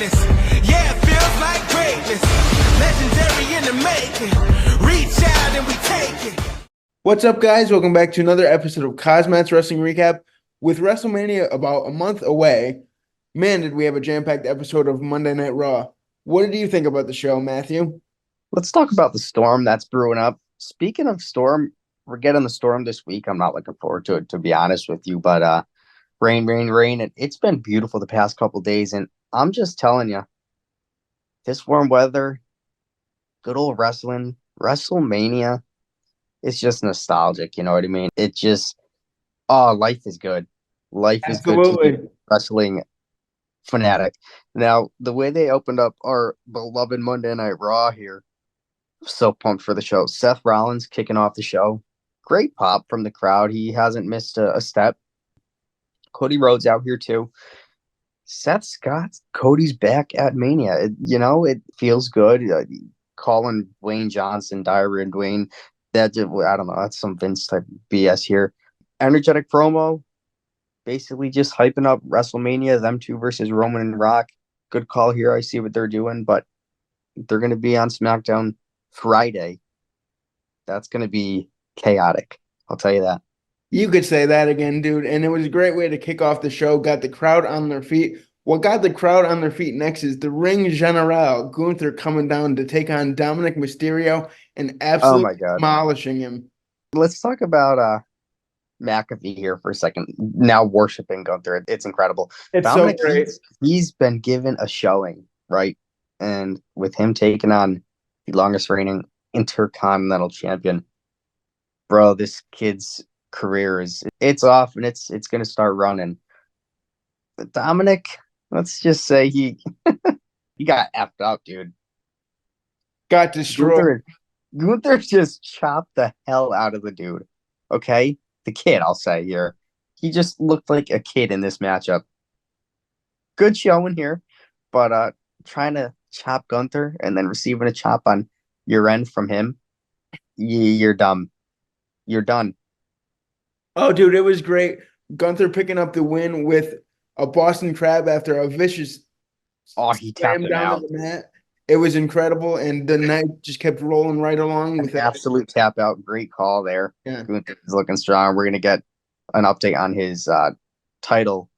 greatness. Yeah, it feels like greatness. Legendary in the making. Reach out and we take it. What's up, guys? Welcome back to another episode of KozMatt's Wrestling Recap. With Wrestlemania about a month away, man, did we have a jam-packed episode of Monday Night Raw. What did you think about the show, Matthew? Let's talk about the storm that's brewing up. Speaking of storm, we're getting the storm this week. I'm not looking forward to it, to be honest with you, but rain. It's been beautiful the past couple of days, and I'm just telling you, this warm weather, good old wrestling, WrestleMania, it's just nostalgic, you know what I mean? It just, life is good. Life is good to be wrestling fanatic. Now, the way they opened up our beloved Monday Night Raw here, so pumped for the show. Seth Rollins kicking off the show. Great pop from the crowd. He hasn't missed a step. Cody Rhodes out here too. Seth Scott, Cody's back at Mania. It feels good. Calling Dwayne Johnson, Diarrhea and Dwayne. I don't know. That's some Vince type BS here. Energetic promo. Basically just hyping up WrestleMania, them two versus Roman and Rock. Good call here. I see what they're doing, but they're going to be on SmackDown Friday. That's going to be chaotic. I'll tell you that. You could say that again, dude. And it was a great way to kick off the show. Got the crowd on their feet. What got the crowd on their feet next is the Ring General, Gunther, coming down to take on Dominik Mysterio and absolutely demolishing him. Let's talk about McAfee here for a second. Now worshiping Gunther. It's incredible. It's Dominik, so great. He's been given a showing, right? And with him taking on the longest reigning Intercontinental Champion, bro, this kid's career it's off and it's going to start running. But Dominik, let's just say he got effed up, dude. Got destroyed. Gunther just chopped the hell out of the dude. Okay? The kid, I'll say here. He just looked like a kid in this matchup. Good showing here, but trying to chop Gunther and then receiving a chop on your end from him, you're dumb. You're done. Oh, dude, it was great. Gunther picking up the win with a Boston Crab after a vicious he tapped him out. To the mat. It was incredible, and the night just kept rolling right along with that. Absolute tap out. Great call there. Yeah. Gunther is looking strong. We're going to get an update on his title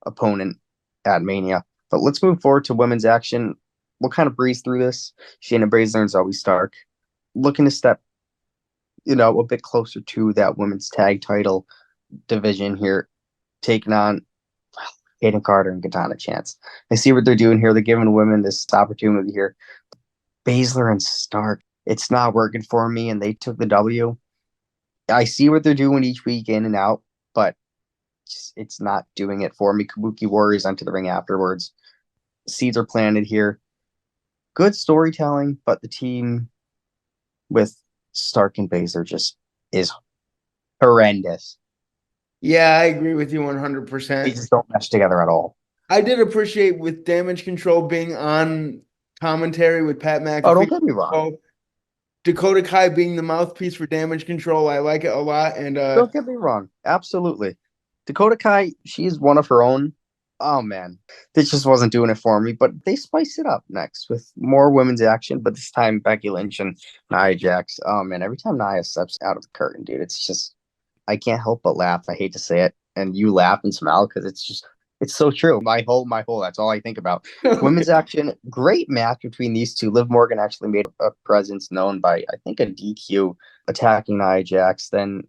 opponent at Mania. But let's move forward to women's action. We'll kind of breeze through this. Shayna Baszler and Zoe Stark looking to step a bit closer to that women's tag title division here, taking on Hayden Carter and Katana Chance. I see what they're doing here. They're giving women this opportunity here. Baszler and Stark, it's not working for me, and they took the W. I see what they're doing each week in and out, but it's not doing it for me. Kabuki Warriors onto the ring afterwards. Seeds are planted here. Good storytelling, but the team with Stark and Baszler just is horrendous. Yeah, I agree with you 100%. They just don't mesh together at all. I did appreciate with Damage Control being on commentary with Pat McAfee. Oh, don't get me wrong. Dakota Kai being the mouthpiece for Damage Control, I like it a lot. And don't get me wrong. Absolutely. Dakota Kai, she's one of her own. Oh, man. This just wasn't doing it for me. But they spiced it up next with more women's action. But this time, Becky Lynch and Nia Jax. Oh, man. Every time Nia steps out of the curtain, dude, it's just, I can't help but laugh. I hate to say it. And you laugh and smile because it's so true. My whole. That's all I think about. Women's action. Great match between these two. Liv Morgan actually made a presence known by, I think, a DQ attacking Nia Jax. Then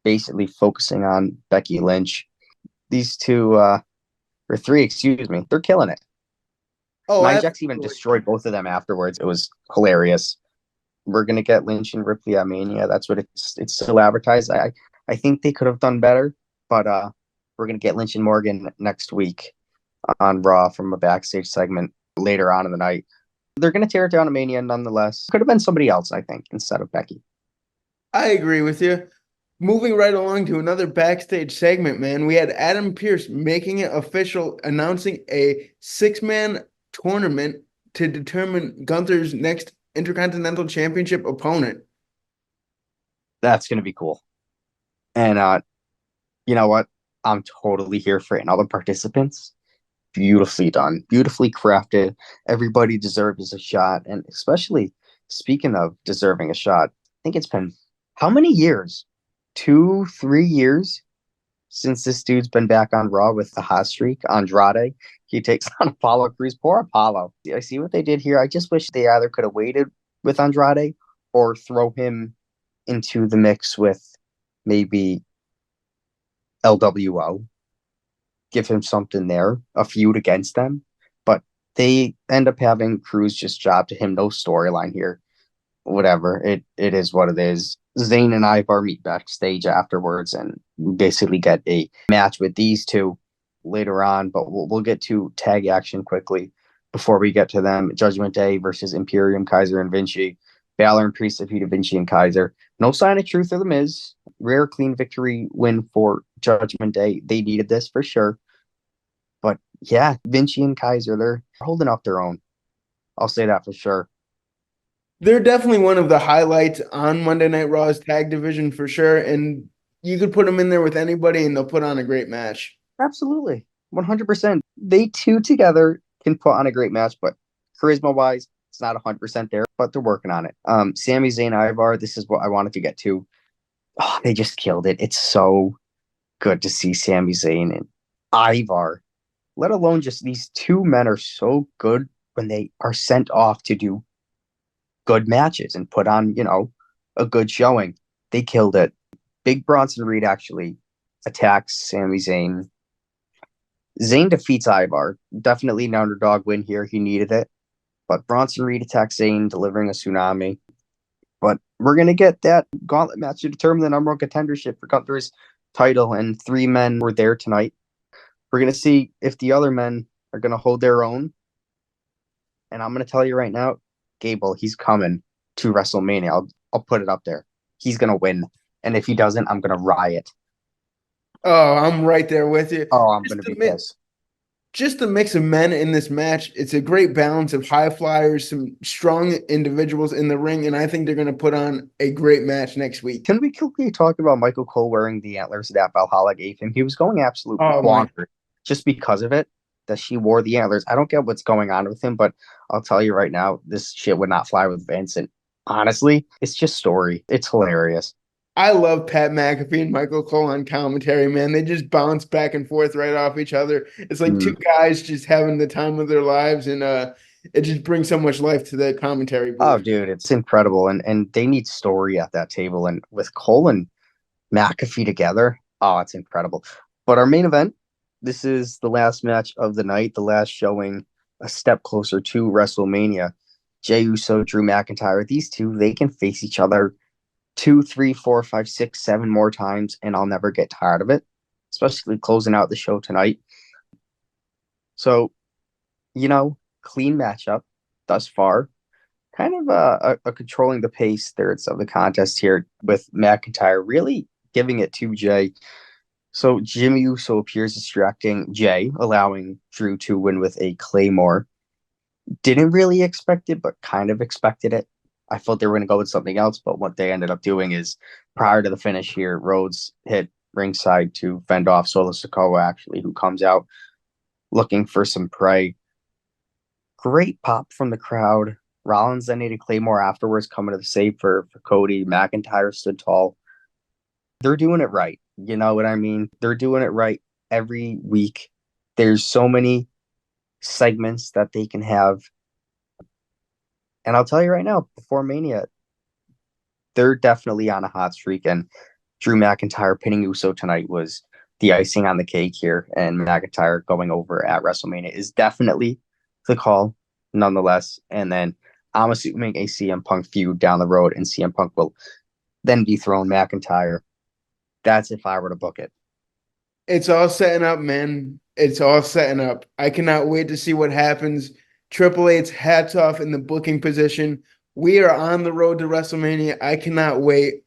basically focusing on Becky Lynch. These two, or three, excuse me, they're killing it. Oh, Nia Jax even destroyed both of them afterwards. It was hilarious. We're gonna get Lynch and Ripley at Mania. That's what it's still advertised. I think they could have done better, but we're gonna get Lynch and Morgan next week on Raw from a backstage segment later on in the night. They're gonna tear it down at Mania nonetheless. Could have been somebody else, I think, instead of Becky. I agree with you. Moving right along to another backstage segment, man. We had Adam Pearce making it official, announcing a 6-man tournament to determine Gunther's next Intercontinental Championship opponent. That's going to be cool. And you know what? I'm totally here for it. And all the participants, beautifully done, beautifully crafted. Everybody deserves a shot. And especially speaking of deserving a shot, I think it's been how many years? 2, 3 years since this dude's been back on Raw with the hot streak. Andrade, he takes on Apollo Crews. Poor Apollo. I see what they did here. I just wish they either could have waited with Andrade or throw him into the mix with maybe LWO. Give him something there, a feud against them. But they end up having Crews just job to him. No storyline here. Whatever. It is what it is. Zayn and Ivar meet backstage afterwards and basically get a match with these two later on. But we'll get to tag action quickly before we get to them. Judgment Day versus Imperium, Kaiser, and Vinci. Balor and Priest defeated Vinci and Kaiser. No sign of Truth or The Miz. Rare clean victory win for Judgment Day. They needed this for sure. But yeah, Vinci and Kaiser, they're holding up their own. I'll say that for sure. They're definitely one of the highlights on Monday Night Raw's tag division for sure. And you could put them in there with anybody and they'll put on a great match. Absolutely. 100%. They two together can put on a great match, but charisma-wise, it's not 100% there, but they're working on it. Sami Zayn, Ivar, this is what I wanted to get to. Oh, they just killed it. It's so good to see Sami Zayn and Ivar, let alone just these two men are so good when they are sent off to do good matches and put on, a good showing. They killed it. Big Bronson Reed actually attacks Sami Zayn. Zayn defeats Ivar. Definitely an underdog win here. He needed it. But Bronson Reed attacks Zayn, delivering a tsunami. But we're going to get that gauntlet match to determine the number one contendership for Gunther's title. And 3 men were there tonight. We're going to see if the other men are going to hold their own. And I'm going to tell you right now, Gable, he's coming to WrestleMania. I'll put it up there. He's going to win. And if he doesn't, I'm going to riot. Oh, I'm right there with you. Oh, I'm going to be pissed. Just a mix of men in this match. It's a great balance of high flyers, some strong individuals in the ring, and I think they're going to put on a great match next week. Can we quickly talk about Michael Cole wearing the antlers that Valhalla gave him? He was going absolutely bonkers just because of it, that she wore the antlers. I don't get what's going on with him, but I'll tell you right now, this shit would not fly with Vince. And honestly, it's just story. It's hilarious. I love Pat McAfee and Michael Cole on commentary, man. They just bounce back and forth right off each other. It's like two guys just having the time of their lives, and it just brings so much life to the commentary booth. Oh, dude, it's incredible. And they need story at that table. And with Cole and McAfee together, oh, it's incredible. But our main event, this is the last match of the night, the last showing, a step closer to WrestleMania. Jey Uso, Drew McIntyre, these two, they can face each other 2, 3, 4, 5, 6, 7 more times, and I'll never get tired of it, especially closing out the show tonight. So, clean matchup thus far. Kind of a controlling the pace thirds of the contest here with McIntyre really giving it to Jey. So Jimmy Uso appears distracting Jey, allowing Drew to win with a Claymore. Didn't really expect it, but kind of expected it. I thought they were going to go with something else, but what they ended up doing is, prior to the finish here, Rhodes hit ringside to fend off Solo Sikoa, actually, who comes out looking for some prey. Great pop from the crowd. Rollins then ate a Claymore afterwards, coming to the save for Cody. McIntyre stood tall. They're doing it right. You know what I mean? They're doing it right every week. There's so many segments that they can have. And I'll tell you right now, before Mania, they're definitely on a hot streak. And Drew McIntyre pinning Uso tonight was the icing on the cake here. And McIntyre going over at WrestleMania is definitely the call, nonetheless. And then I'm assuming a CM Punk feud down the road, and CM Punk will then dethrone McIntyre. That's if I were to book it. It's all setting up, man. It's all setting up. I cannot wait to see what happens. Triple H's hats off in the booking position. We are on the road to WrestleMania. I cannot wait.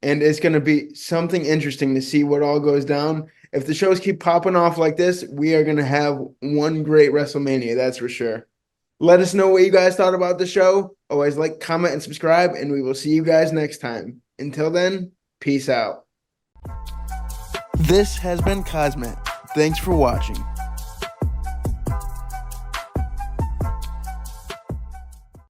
And it's going to be something interesting to see what all goes down. If the shows keep popping off like this, we are going to have one great WrestleMania. That's for sure. Let us know what you guys thought about the show. Always like, comment, and subscribe, and we will see you guys next time. Until then, peace out. This has been KozMatt. Thanks for watching.